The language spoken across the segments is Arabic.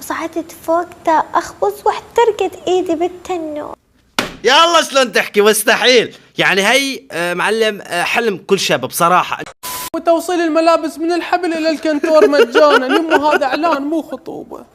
وصعدت فوق تا أخبز واحترقت إيدي بالتنور. يلا شلون تحكي مستحيل يعني هي معلم حلم كل شاب بصراحة. وتوصيل الملابس من الحبل إلى الكنتور مجانا. يمه هذا إعلان مو خطوبة.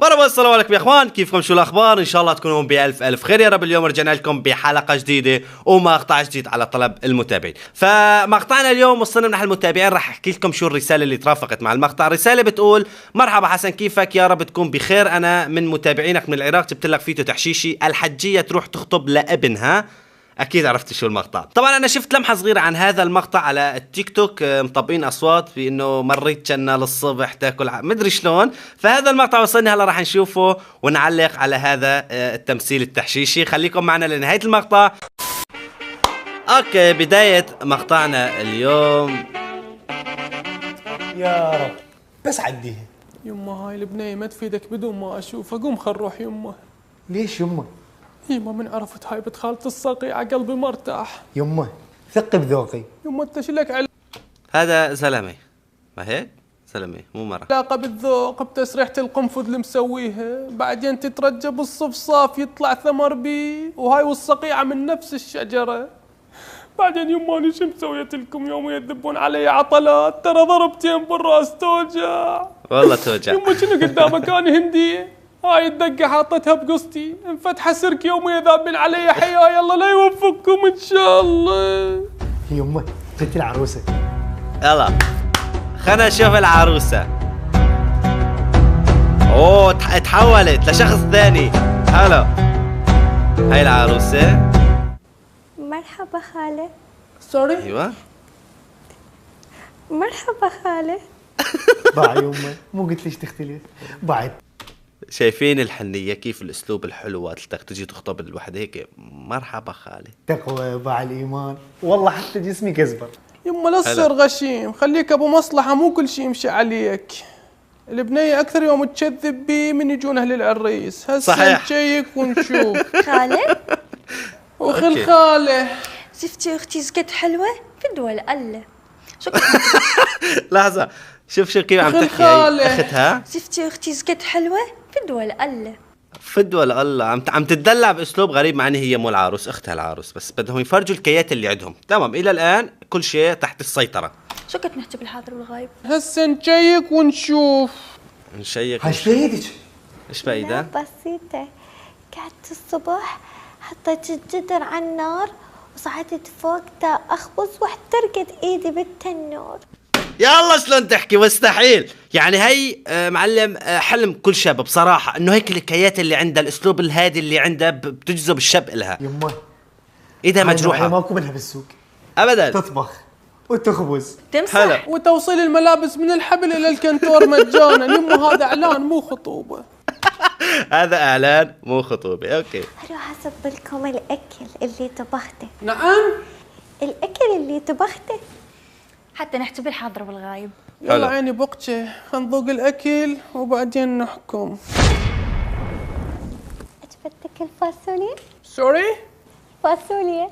مرحبا السلام عليكم يا اخوان، كيفكم؟ شو الاخبار؟ ان شاء الله تكونون بألف الف خير يا رب. اليوم رجعنا لكم بحلقه جديده ومقطع جديد على طلب المتابعين. فمقطعنا اليوم وصلنا من المتابعين، راح احكي لكم شو الرساله اللي ترافقت مع المقطع. الرساله بتقول: مرحبا حسن، كيفك؟ يا رب تكون بخير. انا من متابعينك من العراق، جبت لك فيديو تحشيشي الحجيه تروح تخطب لابنها. اكيد عرفت شو المقطع. طبعا انا شفت لمحه صغيره عن هذا المقطع على التيك توك، مطبقين اصوات بانه مريت جنة للصبح تاكل مدري شلون. فهذا المقطع وصلني، هلا راح نشوفه ونعلق على هذا التمثيل التحشيشي. خليكم معنا لنهايه المقطع. اوكي، بدايه مقطعنا اليوم. يا رب بس عديها. يمه هاي البنية ما تفيدك بدون ما أشوفها. قوم خل نروح يمه. ليش يمه؟ يمه من عرفت هاي بنت خالة الصقيعة قلبي مرتاح. يمه ثق بذوقي. يمه انت شلك هذا زلمه، ما هيك؟ زلمه مو مرة. علاقة بالذوق بتسريحة القنفذ اللي مسويها، بعدين تترجى بالصفصاف يطلع ثمر بي، وهاي والصقيعة من نفس الشجرة. بعدين يما انا شو مسويت لكم يوم يذبون علي عطلات؟ ترى ضربتين بالراس توجع. والله توجع. يما شنو قدامك؟ انا هندية. هاي الدقة حاطتها بقصتي، انفتح سرك يوم يذابين علي حياة. يلا لا يوفقكم ان شاء الله. يمه جت العروسة. يلا خلنا نشوف العروسة. اوه تحولت لشخص ثاني. هلا، هاي العروسة. مرحبا خالة. سوري. ايوه مرحبا خالة. باع يمه، مو قلت ليش تختلف؟ بعد شايفين الحنية كيف الاسلوب الحلو وقت بدك تجي تخطب الوحدة هيك؟ مرحبا خالي. تقوى باع الايمان، والله حتى جسمي كزبر. يما لا تصير غشيم، خليك ابو مصلحة، مو كل شيء يمشي عليك. البنية اكثر يوم تكذب بي من يجون اهل العريس. هسه صحيح. نشيك ونشوف. خالة وخل خاله. شفتي أختي زقت حلوة؟ فدوى لأله. لحظة، شوف كيف عم أخي تحكي هي الخالة. اختها. شفتي أختي زقت حلوة؟ فدوى لأله. فدوى لله، عم تدلع باسلوب غريب، مع ان هي مو العروس، اختها العروس، بس بدهم يفرجوا الكيات اللي عندهم. تمام، الى الان كل شيء تحت السيطرة. شو كنت نحكي بالحاضر والغايب؟ هسه نشيك ونشوف. نشيك. هاي ايش بايدك؟ ايش بايده؟ بسيطة. قعدت الصبح حطيت الجدر على النار وصعدت فوق تا أخبز واحترقت إيدي بالتنور. يلا شلون تحكي مستحيل يعني هي معلم حلم كل شاب بصراحة، انه هيك الكيات اللي عندها الاسلوب الهادي اللي عندها بتجذب الشاب الها. يمه ايدها هاي مجروحة ماكو منها بالسوق. ابدا. تطبخ وتخبز. تمسح. هلا. وتوصيل الملابس من الحبل الى الكنتور مجانا. يمه هذا اعلان مو خطوبة. هذا اعلان مو خطوبة. اوكي، أروح أصب لكم الأكل اللي طبخته. نعم. الأكل اللي طبخته. حتى نحكي بالحاضر والغايب. يلا حلو. عيني بقشة، خنذوق الاكل وبعدين نحكم. عجبتك الفاصوليا؟ سوري. فاصوليا.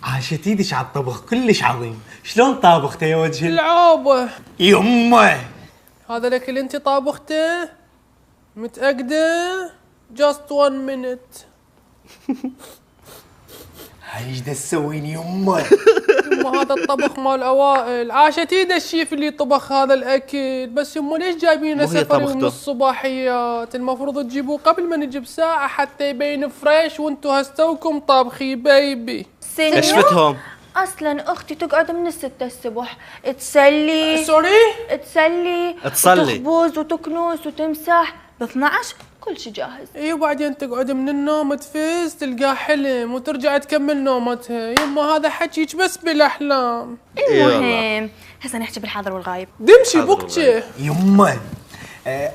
عاشت ايدك على الطبخ كلش عظيم. شلون طابخته يا وجهي؟ العابة. يمه هذا الاكل انت طابخته؟ متأكدة؟ just 1 minute. هاي ايش دا تسوين يمه؟ يما هذا الطبخ مال اوائل. عاشت ايد الشيف اللي طبخ هذا الاكل. بس يما ليش جايبينه مو هي سفري طبخته. من الصباحيات؟ المفروض تجيبوه قبل ما نجي بساعة حتى يبين فريش، وانتو هستوكم طابخي بيبي. ايش فتهم؟ اصلا اختي تقعد من 6 الصبح تسلي سوري؟ تصلي. وتخبز وتكنس وتمسح. ب 12 كل شيء جاهز. اي وبعدين تقعد من النوم تفز تلقاه حلم وترجع تكمل نومتها. يما هذا حكيك بس بالاحلام. المهم هسه نحكي بالحاضر والغايب. دمشي بكتشه. يمه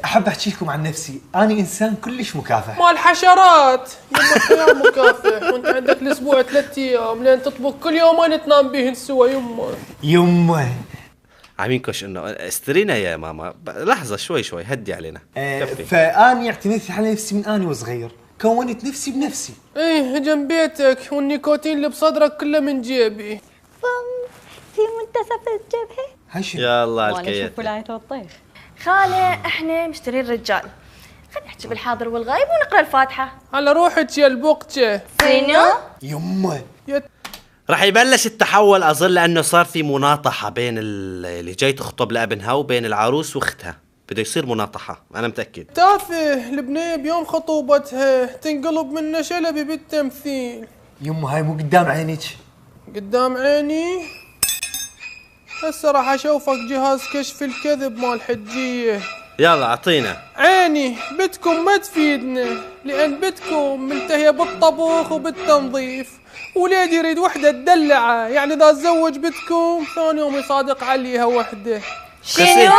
احب احكي لكم عن نفسي. انا انسان كلش مكافح. مال حشرات. يما خيار مكافح، وانت عندك الاسبوع 3 ايام لين تطبخ كل يومين تنام بيهن سوا. يمه عم ينكش انه استرينا يا ماما. لحظة، شوي هدي علينا. كفي. فاني اعتمدت على نفسي من اني وصغير، كونت نفسي بنفسي. ايه جنب بيتك، والنيكوتين اللي بصدرك كله من جيبي. في في منتصف الجبهة. هشم يلا وانا الكيت اشوف ولاية الطيخ. خالة احنا مشترين رجال، خلينا نحكي بالحاضر والغايب ونقرا الفاتحة. على روحك يا البقجة. شنو؟ يمه. راح يبلش التحول اظن، لانه صار في مناطحه بين اللي جاي تخطب لابنها وبين العروس واختها، بده يصير مناطحه انا متاكد. تافه البنية بيوم خطوبتها تنقلب من شلبي بالتمثيل. يمه هاي مو قدام عينك. قدام عيني؟ هسه راح اشوفك جهاز كشف الكذب مال حجية. يلا اعطينا. عيني بتكم ما تفيدنا، لان بتكم منتهية بالطبخ وبالتنظيف، وليدي يريد وحدة تدلعه، يعني اذا تزوج بتكم ثاني يوم يصادق عليها وحدة. شنو؟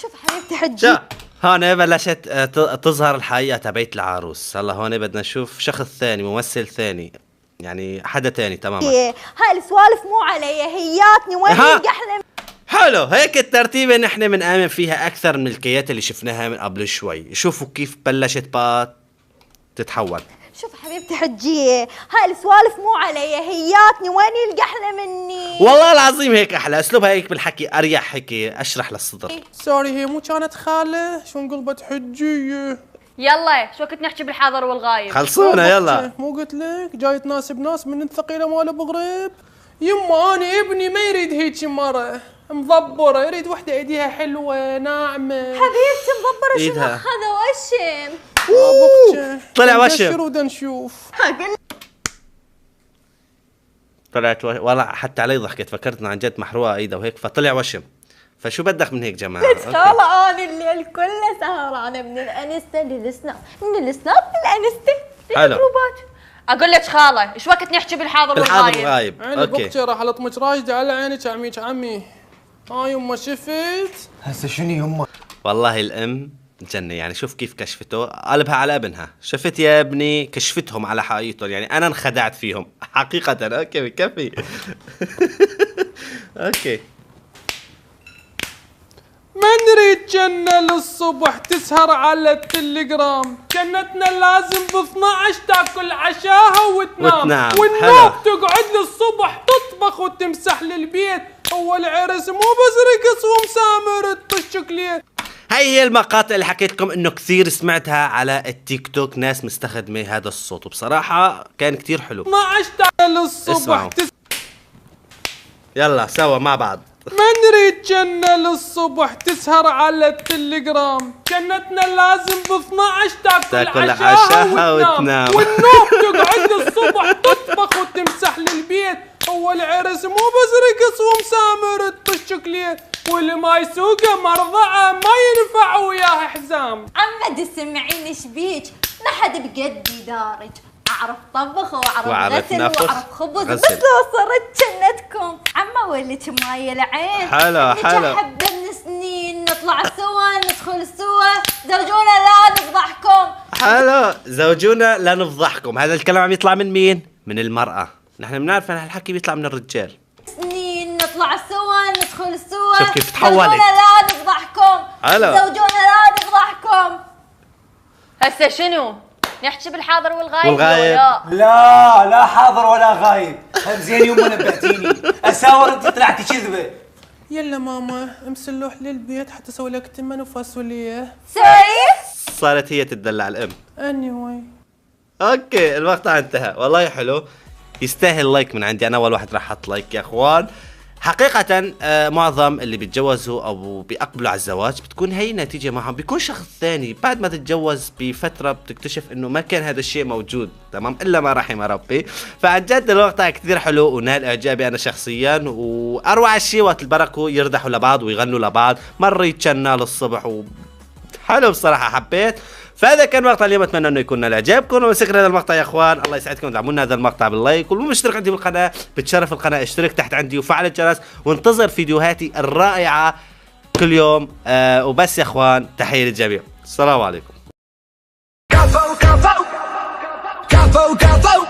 شوف حبيبتي حجي، شا هون بلشت تظهر الحقيقه تبعت العروس. هلا هون بدنا نشوف شخص ثاني، ممثل ثاني، يعني حدا ثاني تماما. هاي السوالف مو علي، هياتني وين ها. القحلة. حلو، هيك الترتيبه نحن بنآمن فيها اكثر من الكيات اللي شفناها من قبل شوي. شوفوا كيف بلشت بقى تتحول. شوف حبيبتي حجية، هاي السوالف مو علي، هياتني وين القحلة مني. والله العظيم هيك احلى، اسلوبها هيك بالحكي اريح، هيك اشرح للصدر. سوري هي مو كانت خالة، شو انقلبت حجية. يلا شو وقت نحكي بالحاضر والغايب؟ خلصونا يلا. مو قلت لك جاي تناسب ناس من الثقيلة مال بغريب. يما انا ابني ما يريد هيك مرة مضبرة، يريد وحدة ايديها حلوة ناعمة. حبيبتي مضبرة شنو إيدها. هذا وشم. طلع وشم. نشر ودا نشوف. طلعت والله حتى علي ضحكت، فكرتنا عن جد محروقه ايدها وهيك، فطلع وشم. فشو بدك من هيك جماعه؟ أوكي. خالة انا الليل كله سهرانة من الانستا للسناب، من السناب للانستا. حلو. جروبات. اقول لك خالة شو وقت نحكي بالحاضر الحاضر والغايب؟ غايب. عيني اوكي. بقتي راح لطمك راشدة على عينك عميك عمي. يما شفت؟ هسه شنو يمه؟ والله الام جنة، يعني شوف كيف كشفته، قلبها على ابنها. شفت يا ابني، كشفتهم على حقيقتهم، يعني انا انخدعت فيهم حقيقة. اوكي بكفي. اوكي. ما نريد جنة للصبح تسهر على التليجرام، جنتنا لازم ب 12 تاكل عشاها وتنام. والنوم تقعد للصبح تطبخ وتمسح للبيت. هو العرس مو بس رقص ومسامر الشوكليت. هاي هي المقاطع اللي حكيت لكم انه كثير سمعتها على التيك توك، ناس مستخدمه هذا الصوت، وبصراحة كان كثير حلو. 12 تاكل للصبح اسمعوا. يلا سوا مع بعض. ما نريد جنة للصبح تسهر على التليجرام، جنتنا لازم ب 12 تاكل عشاها وتنام. والنوم تقعد للصبح تطبخ وتمسح للبيت. هو العرس مو بس رقص ومسامر الشوكليت، واللي ما يسوقه مرضعه ما ينفع وياه حزام. عمد سمعيني شبيك، ما حد بقدي دارج، اعرف طبخ وأعرف واعرف غسل نفخ. واعرف خبز، غسل. بس لو صرت جنتكم عمه ولك ماي العين. حلو حلو. حبه من سنين نطلع سوا ندخل سوا، زوجونا لا نفضحكم. حلو، زوجونا لا نفضحكم. هذا الكلام عم يطلع من مين؟ من المرأة. نحن بنعرف ان هالحكي بيطلع من الرجال. سنين نطلع سوا ندخل سوا، شوف كيف تحولت. زوجونا لا نفضحكم. حلو. زوجونا لا نفضحكم. هسه شنو؟ نحكي بالحاضر والغايب؟ والغايب. لا لا حاضر ولا غايب. هم زين يمه نبهتيني، اساور انت طلعتي كذبه. يلا ماما امسلوح للبيت حتى اسوي لك تمن وفاصوليا. سوري. صارت هي تدلع الام. anyway. اوكي المقطع انتهى، والله حلو، يستاهل لايك من عندي. انا اول واحد راح احط لايك يا اخوان. حقيقة معظم اللي بيتجوزوا او بيقبلوا على الزواج بتكون هي النتيجة معهم، بيكون شخص ثاني بعد ما تتجوز بفترة بتكتشف انه ما كان هذا الشيء موجود، تمام، الا ما رحم ربي. فعن جد المقطع كثير حلو ونال اعجابي انا شخصيا، واروع الشيء وقت البركوا يردحوا لبعض ويغنوا لبعض، مرة يتشنى للصبح حلو بصراحة حبيت. فهذا كان مقطع اليوم، اتمنى انه يكون نال اعجابكم ومسكر هذا المقطع يا اخوان. الله يسعدكم، دعمونا هذا المقطع باللايك، واللي مشترك عندي بالقناه بتشرف القناه اشترك تحت عندي وفعل الجرس، وانتظر فيديوهاتي الرائعه كل يوم. وبس يا اخوان، تحيه للجميع، السلام عليكم. كفو كفو كفو كفو